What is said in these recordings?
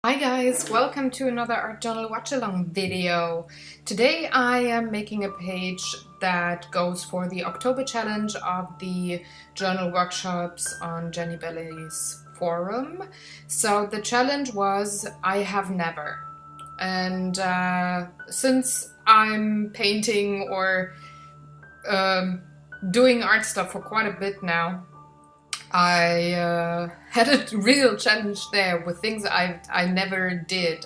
Hi guys, welcome to another art journal watch along video. Today I am making a page that goes for the October challenge of the journal workshops on Jennibellie's forum. So the challenge was I have never. And since I'm painting or doing art stuff for quite a bit now, I had a real challenge there with things I never did.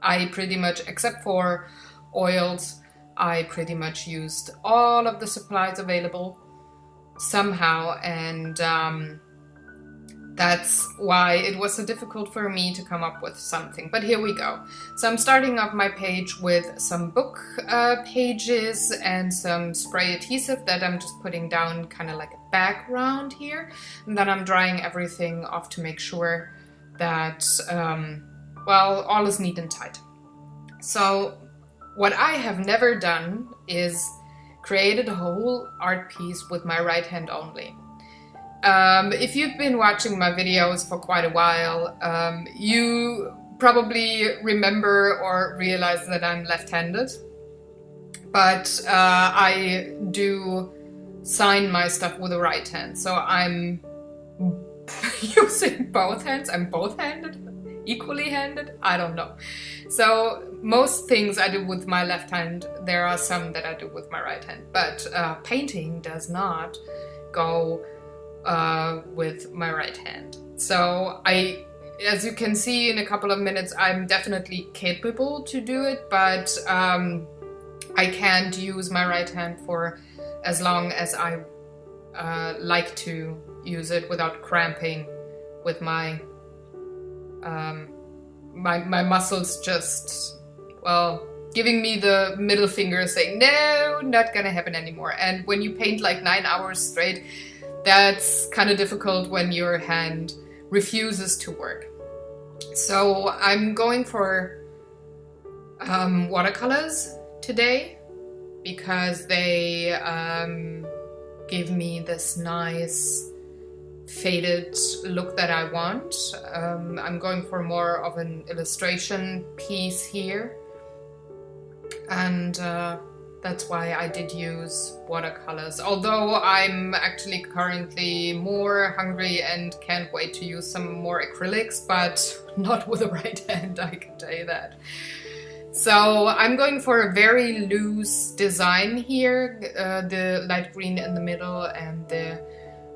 I pretty much, except for oils, I pretty much used all of the supplies available somehow, and that's why it was so difficult for me to come up with something. But here we go. So I'm starting off my page with some book pages and some spray adhesive that I'm just putting down kind of like a background here. And then I'm drying everything off to make sure that, well, all is neat and tight. So what I have never done is created a whole art piece with my right hand only. If you've been watching my videos for quite a while, you probably remember or realize that I'm left-handed, but I do sign my stuff with the right hand, so I'm using both hands. I'm both-handed, equally handed, I don't know. So most things I do with my left hand, there are some that I do with my right hand, but painting does not go with my right hand. So as you can see in a couple of minutes, I'm definitely capable to do it, but I can't use my right hand for as long as I like to use it without cramping with my my muscles just, well, giving me the middle finger saying, no, not gonna happen anymore. And when you paint like 9 hours straight, that's kind of difficult when your hand refuses to work. So I'm going for watercolors today because they give me this nice faded look that I want. I'm going for more of an illustration piece here, and that's why I did use watercolors, although I'm actually currently more hungry and can't wait to use some more acrylics, but not with the right hand, I can tell you that. So I'm going for a very loose design here, the light green in the middle and the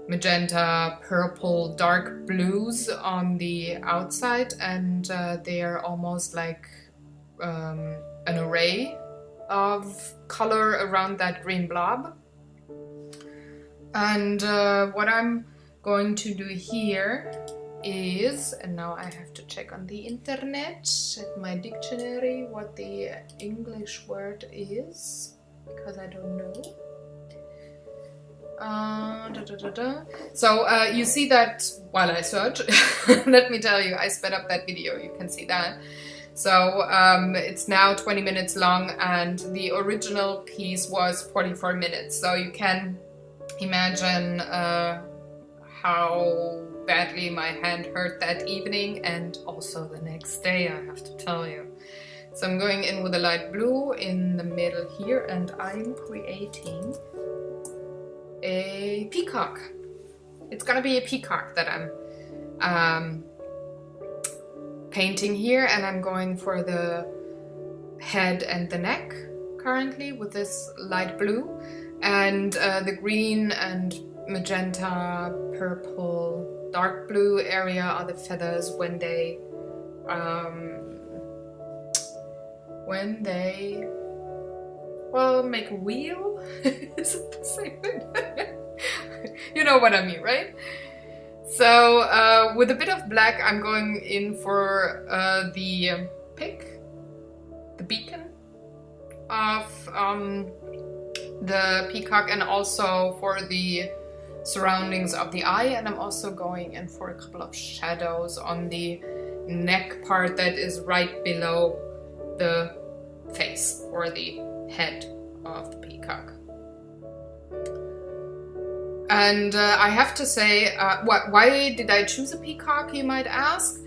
magenta, purple, dark blues on the outside, and they are almost like an array of color around that green blob. And what I'm going to do here is, and now I have to check on the internet, at my dictionary, what the English word is, because I don't know. So you see that while I search, let me tell you, I sped up that video, you can see that. So it's now 20 minutes long, and the original piece was 44 minutes. So you can imagine how badly my hand hurt that evening, and also the next day, I have to tell you. So I'm going in with a light blue in the middle here, and I'm creating a peacock. It's gonna be a peacock that I'm painting here, and I'm going for the head and the neck currently with this light blue, and the green and magenta, purple, dark blue area are the feathers when they well, make a wheel. Is it the same thing? You know what I mean, right? So with a bit of black, I'm going in for the beacon of the peacock, and also for the surroundings of the eye. And I'm also going in for a couple of shadows on the neck part that is right below the face or the head of the peacock. And I have to say, why did I choose a peacock, you might ask?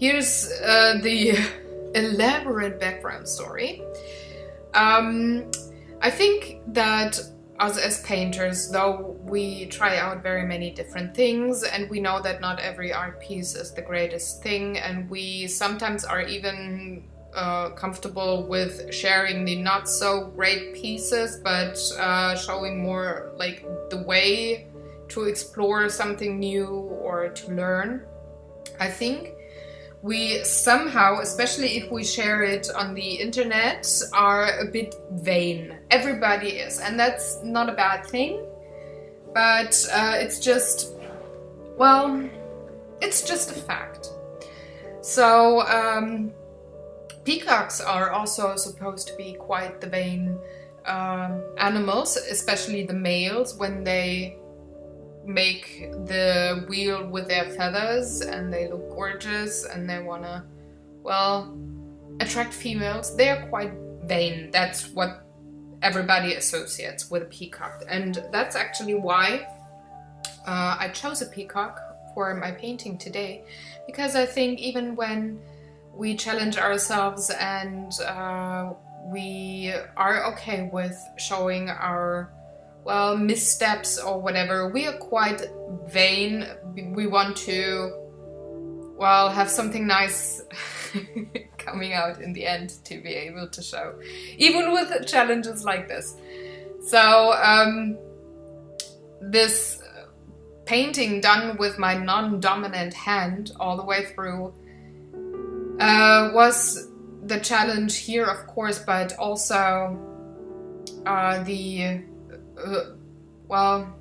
here's the elaborate background story. I think that us as painters, though we try out very many different things, and we know that not every art piece is the greatest thing, and we sometimes are even comfortable with sharing the not so great pieces, but showing more like the way to explore something new or to learn. I think we somehow, especially if we share it on the internet, are a bit vain. Everybody is, and that's not a bad thing, but it's just, well, it's just a fact. So peacocks are also supposed to be quite the vain animals, especially the males, when they make the wheel with their feathers and they look gorgeous and they wanna, well, attract females. They're quite vain. That's what everybody associates with a peacock, and that's actually why I chose a peacock for my painting today, because I think even when we challenge ourselves and we are okay with showing our, well, missteps or whatever, we are quite vain. We want to, well, have something nice coming out in the end to be able to show, even with challenges like this. So this painting done with my non-dominant hand all the way through was the challenge here, of course, but also well,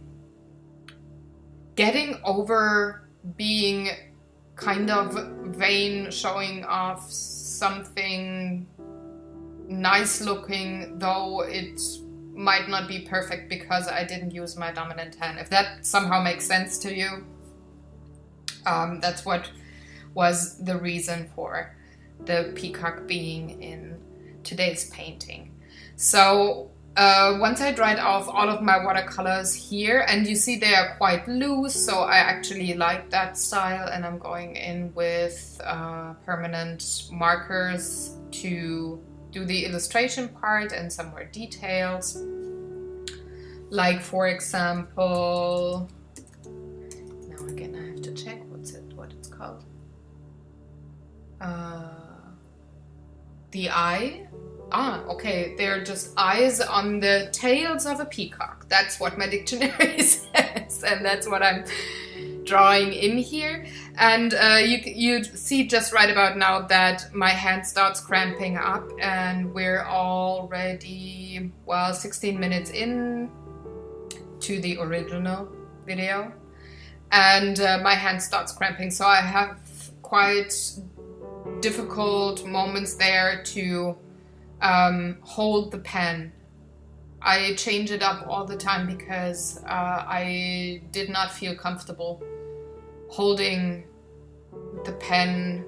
getting over being kind of vain, showing off something nice looking, though it might not be perfect because I didn't use my dominant hand. If that somehow makes sense to you, that's what was the reason for the peacock being in today's painting. So once I dried off all of my watercolors here, and you see they are quite loose, so I actually like that style, and I'm going in with permanent markers to do the illustration part and some more details. Like, for example, now again I have to check what it's called. The eye. Okay, they're just eyes on the tails of a peacock. That's what my dictionary says, and that's what I'm drawing in here. And you see just right about now that my hand starts cramping up, and we're already, well, 16 minutes in to the original video, and my hand starts cramping, so I have quite difficult moments there to hold the pen. I change it up all the time because I did not feel comfortable holding the pen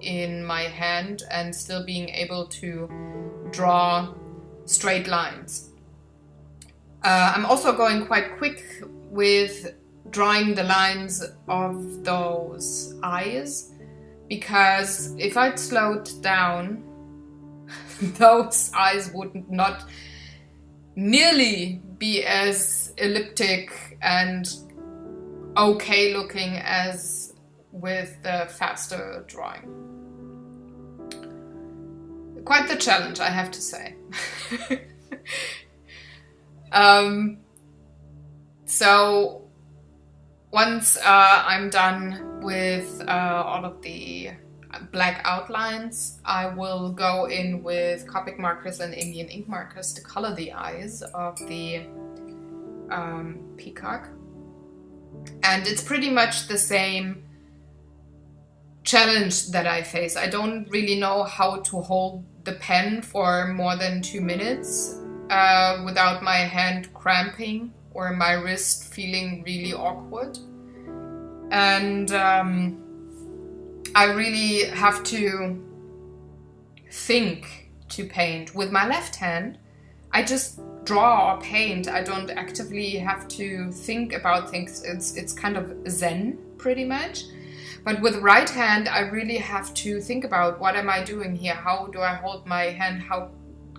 in my hand and still being able to draw straight lines. I'm also going quite quick with drawing the lines of those eyes, because if I'd slowed down, those eyes would not nearly be as elliptic and okay looking as with the faster drawing. Quite the challenge, I have to say. So once I'm done with all of the black outlines, I will go in with Copic markers and Indian ink markers to color the eyes of the peacock. And it's pretty much the same challenge that I face. I don't really know how to hold the pen for more than 2 minutes without my hand cramping or my wrist feeling really awkward. And I really have to think to paint. With my left hand, I just draw or paint. I don't actively have to think about things. It's kind of zen, pretty much. But with right hand, I really have to think about, what am I doing here? How do I hold my hand? How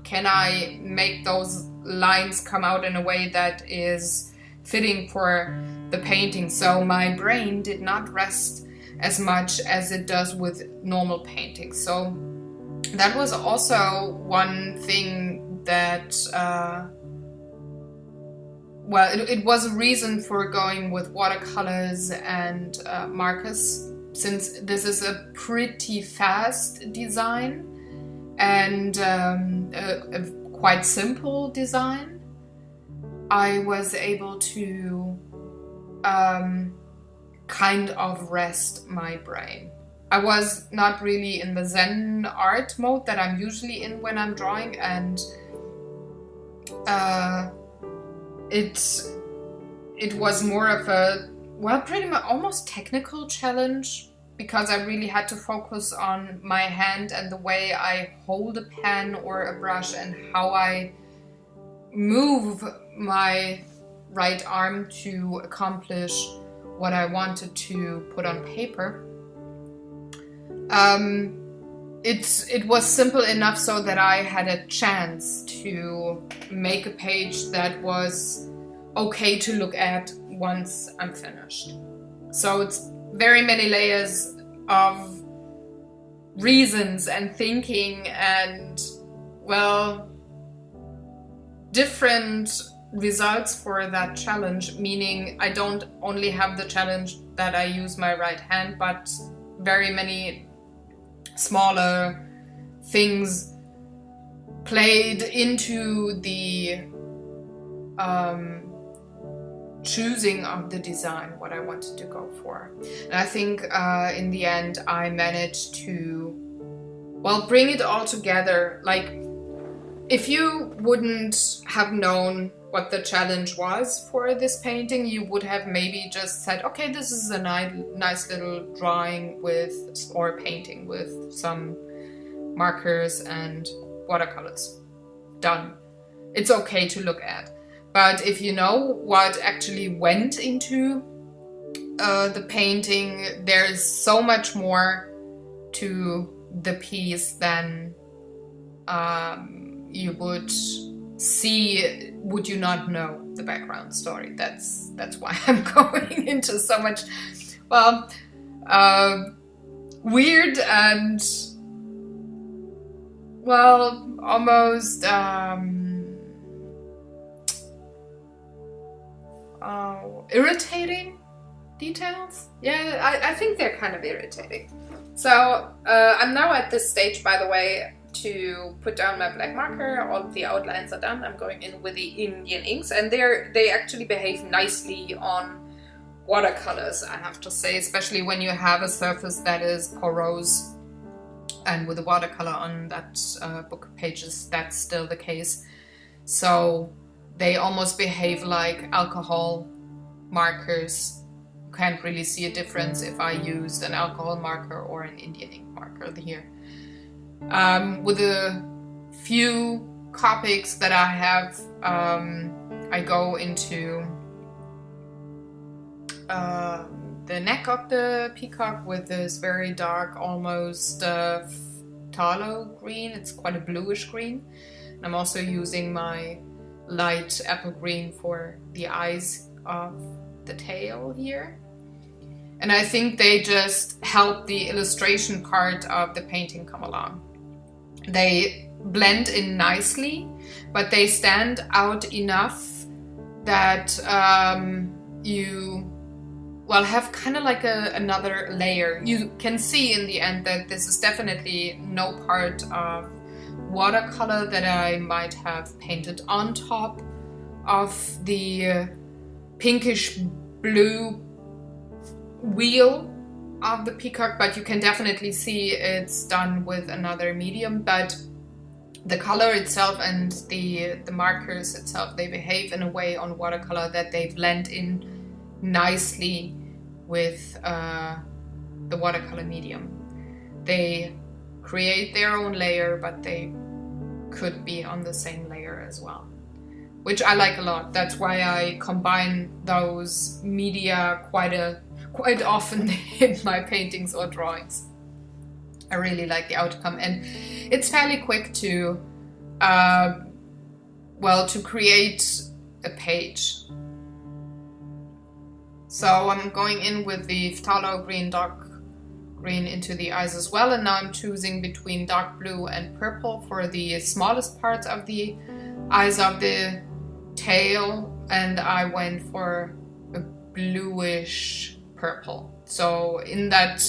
can I make those lines come out in a way that is fitting for the painting? So my brain did not rest as much as it does with normal painting. So that was also one thing that, it was a reason for going with watercolors and markers, since this is a pretty fast design and a quite simple design. I was able to kind of rest my brain. I was not really in the Zen art mode that I'm usually in when I'm drawing, and it was more of a, pretty much almost technical challenge, because I really had to focus on my hand and the way I hold a pen or a brush and how I move my right arm to accomplish what I wanted to put on paper. It was simple enough so that I had a chance to make a page that was okay to look at once I'm finished. So it's very many layers of reasons and thinking and, different results for that challenge, meaning I don't only have the challenge that I use my right hand, but very many smaller things played into the choosing of the design, what I wanted to go for. And I think in the end I managed to, bring it all together. Like, if you wouldn't have known what the challenge was for this painting, you would have maybe just said, okay, this is a nice little drawing or painting with some markers and watercolors. Done. It's okay to look at. But if you know what actually went into the painting, there's so much more to the piece than you would see would you not know the background story. That's why I'm going into so much weird and almost irritating details. Yeah, I think they're kind of irritating. So I'm now at this stage, by the way, to put down my black marker. All of the outlines are done. I'm going in with the Indian inks, and they actually behave nicely on watercolors, I have to say, especially when you have a surface that is porous, and with the watercolor on that book pages, that's still the case. So they almost behave like alcohol markers. You can't really see a difference if I used an alcohol marker or an Indian ink marker here. With a few Copics that I have, I go into the neck of the peacock with this very dark, almost phthalo green. It's quite a bluish green. And I'm also using my light apple green for the eyes of the tail here. And I think they just help the illustration part of the painting come along. They blend in nicely, but they stand out enough that you have kind of like another layer. You can see in the end that this is definitely no part of watercolor that I might have painted on top of the pinkish blue wheel of the peacock, but you can definitely see it's done with another medium. But the color itself and the markers itself, they behave in a way on watercolor that they blend in nicely with the watercolor medium. They create their own layer, but they could be on the same layer as well, which I like a lot. That's why I combine those media quite quite often in my paintings or drawings. I really like the outcome, and it's fairly quick to to create a page. So I'm going in with the phthalo green, dark green into the eyes as well, and now I'm choosing between dark blue and purple for the smallest parts of the eyes of the tail, and I went for a bluish purple. So in that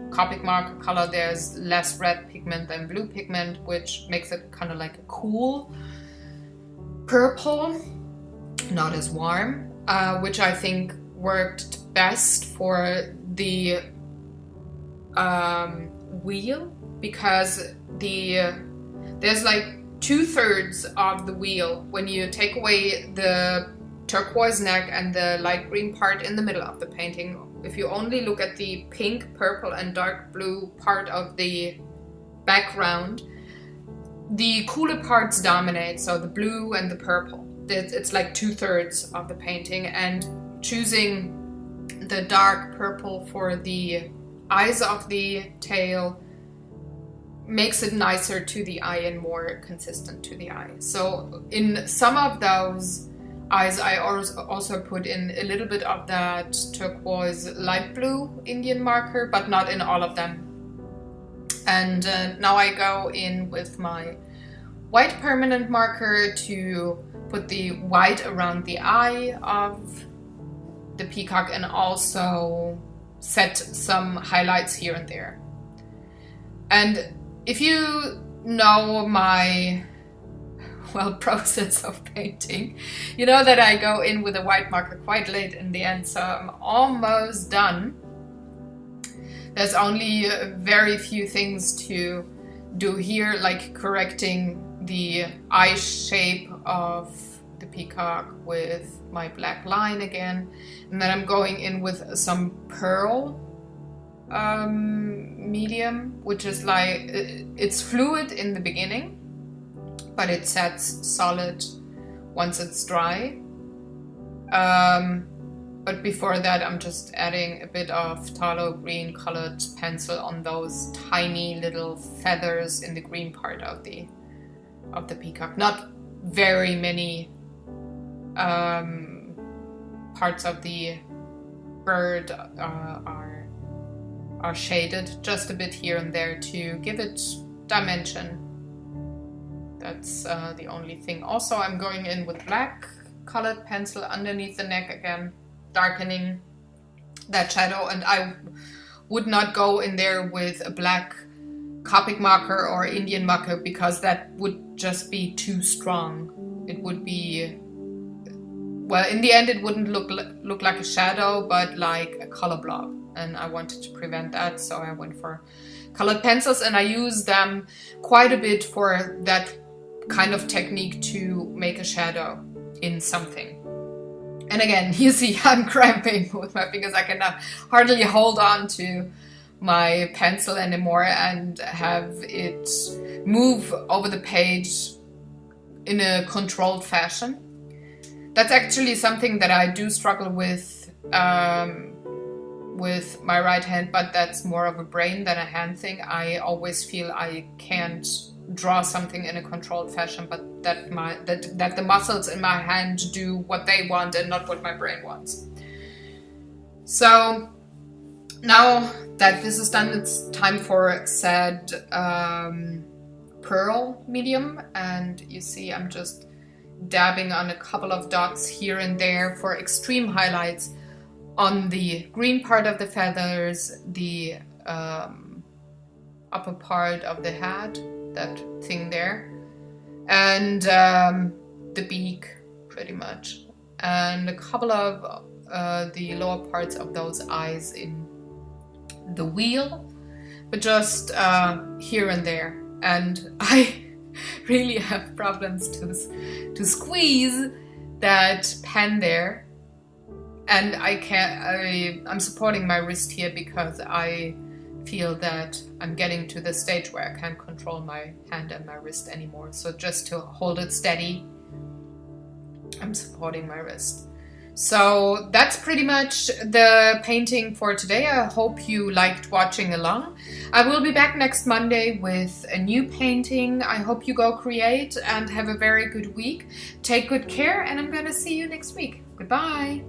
Copic marker color there's less red pigment than blue pigment, which makes it kind of like a cool purple, not as warm, which I think worked best for the wheel, because there's like 2/3 of the wheel. When you take away the turquoise neck and the light green part in the middle of the painting, if you only look at the pink, purple and dark blue part of the background, the cooler parts dominate, so the blue and the purple. It's like 2/3 of the painting, and choosing the dark purple for the eyes of the tail makes it nicer to the eye and more consistent to the eye. So in some of those eyes I also put in a little bit of that turquoise light blue Indian marker, but not in all of them. And now I go in with my white permanent marker to put the white around the eye of the peacock and also set some highlights here and there. And if you know my process of painting, you know that I go in with a white marker quite late in the end, so I'm almost done. There's only very few things to do here, like correcting the eye shape of the peacock with my black line again, and then I'm going in with some pearl medium, which is like, it's fluid in the beginning, but it sets solid once it's dry. But before that I'm just adding a bit of phthalo green colored pencil on those tiny little feathers in the green part of the peacock. Not very many parts of the bird are shaded, just a bit here and there to give it dimension. That's the only thing. Also, I'm going in with black colored pencil underneath the neck again, darkening that shadow, and I would not go in there with a black Copic marker or Indian marker, because that would just be too strong. It would be, well, in the end it wouldn't look like a shadow, but like a color blob, and I wanted to prevent that, so I went for colored pencils, and I use them quite a bit for that kind of technique to make a shadow in something. And again, you see I'm cramping with my fingers. I can hardly hold on to my pencil anymore and have it move over the page in a controlled fashion. That's actually something that I do struggle with my right hand, but that's more of a brain than a hand thing. I always feel I can't draw something in a controlled fashion, but that the muscles in my hand do what they want and not what my brain wants. So now that this is done, it's time for said pearl medium, and you see I'm just dabbing on a couple of dots here and there for extreme highlights on the green part of the feathers, the upper part of the head, that thing there, and the beak pretty much, and a couple of the lower parts of those eyes in the wheel, but just here and there. And I really have problems to squeeze that pen there, and I'm supporting my wrist here because I feel that I'm getting to the stage where I can't control my hand and my wrist anymore. So just to hold it steady, I'm supporting my wrist. So that's pretty much the painting for today. I hope you liked watching along. I will be back next Monday with a new painting. I hope you go create and have a very good week. Take good care, and I'm gonna see you next week. Goodbye.